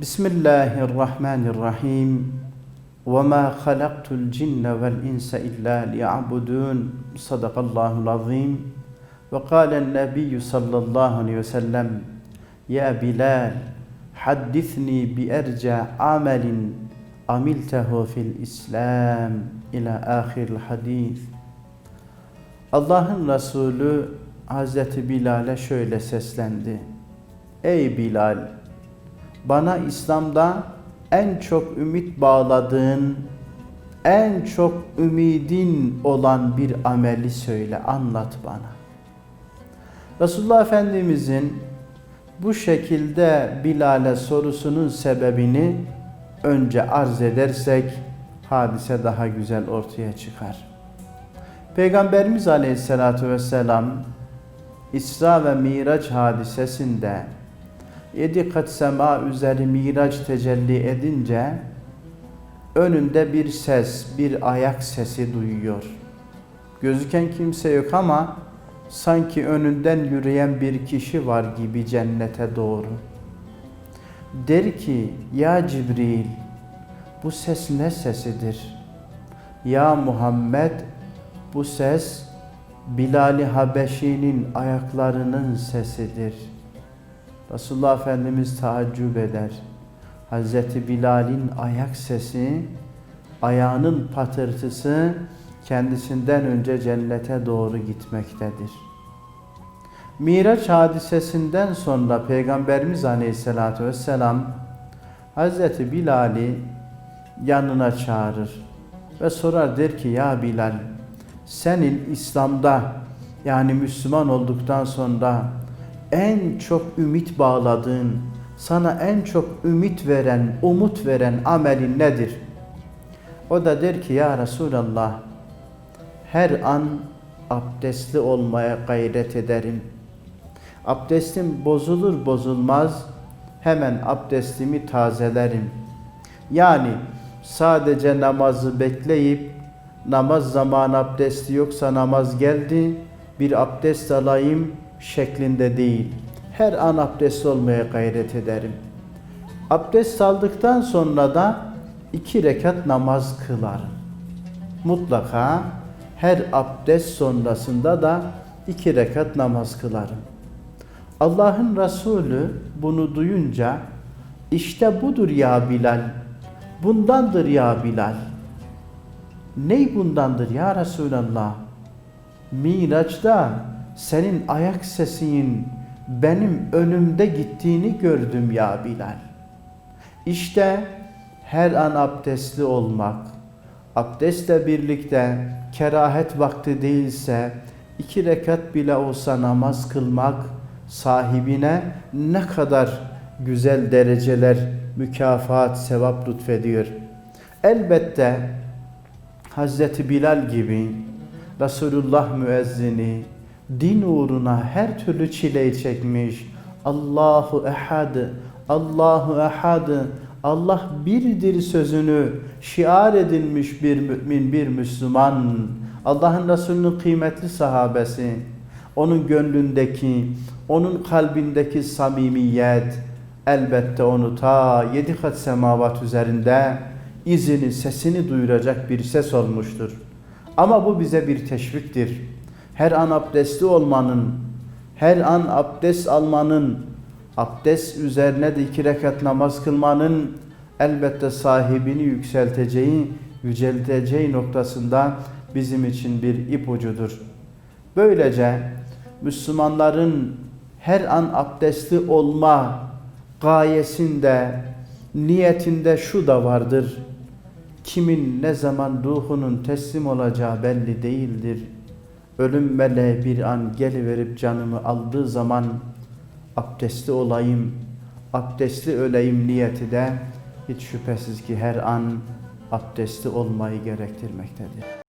Bismillahirrahmanirrahim. وَمَا خَلَقْتُ الْجِنَّ وَالْاِنْسَ اِلَّا لِيَعْبُدُونَ Sadakallahul azim. وَقَالَ النَّبِيُّ sallallahu aleyhi ve sellem Ya Bilal, haddithni bi'erca amelin amiltehu fil İslam ila ahiril hadis. Allah'ın Resulü Hazreti Bilal'e şöyle seslendi. Ey Bilal, bana İslam'da en çok ümit bağladığın, en çok ümidin olan bir ameli söyle, anlat bana. Resulullah Efendimizin bu şekilde Bilal'e sorusunun sebebini önce arz edersek hadise daha güzel ortaya çıkar. Peygamberimiz Aleyhisselatü Vesselam İsra ve Miraç hadisesinde 7 kat sema üzeri Miraç tecelli edince önünde bir ses, bir ayak sesi duyuyor. Gözüken kimse yok ama sanki önünden yürüyen bir kişi var gibi cennete doğru. Der ki, ya Cibril, bu ses ne sesidir? Ya Muhammed, bu ses Bilal-i Habeşi'nin ayaklarının sesidir. Resulullah Efendimiz taaccüp eder. Hazreti Bilal'in ayak sesi, ayağının patırtısı kendisinden önce cennete doğru gitmektedir. Miraç hadisesinden sonra Peygamberimiz Aleyhisselatü Vesselam Hazreti Bilal'i yanına çağırır ve sorar, der ki ya Bilal, senin İslam'da yani Müslüman olduktan sonra en çok ümit bağladığın, sana en çok ümit veren, umut veren amelin nedir? O da der ki ya Resulallah, her an abdestli olmaya gayret ederim. Abdestim bozulur bozulmaz hemen abdestimi tazelerim. Yani sadece namazı bekleyip namaz zamanı abdesti yoksa namaz geldi bir abdest alayım şeklinde değil. Her an abdestli olmaya gayret ederim. Abdest aldıktan sonra da 2 rekat namaz kılarım. Mutlaka her abdest sonrasında da 2 rekat namaz kılarım. Allah'ın Resulü bunu duyunca işte budur ya Bilal, bundandır ya Bilal. Ney bundandır ya Resulallah? Miraç'ta senin ayak sesinin benim önümde gittiğini gördüm ya Bilal. İşte her an abdestli olmak, abdestle birlikte kerahet vakti değilse 2 rekat bile olsa namaz kılmak sahibine ne kadar güzel dereceler, mükafat, sevap lütfediyor. Elbette Hazreti Bilal gibi Resulullah müezzini din uğruna her türlü çileyi çekmiş. Allahu ehad, Allahu ehad, Allah birdir sözünü şiar edilmiş bir mümin, bir Müslüman. Allah'ın Resulü'nün kıymetli sahabesi, onun gönlündeki, onun kalbindeki samimiyet elbette onu ta 7 kat semavat üzerinde izini, sesini duyuracak bir ses olmuştur. Ama bu bize bir teşviktir. Her an abdestli olmanın, her an abdest almanın, abdest üzerine de 2 rekat namaz kılmanın elbette sahibini yükselteceği, yücelteceği noktasında bizim için bir ipucudur. Böylece Müslümanların her an abdestli olma gayesinde, niyetinde şu da vardır. Kimin ne zaman ruhunun teslim olacağı belli değildir. Ölüm meleği bir an geliverip canımı aldığı zaman abdestli olayım, abdestli öleyim niyeti de hiç şüphesiz ki her an abdestli olmayı gerektirmektedir.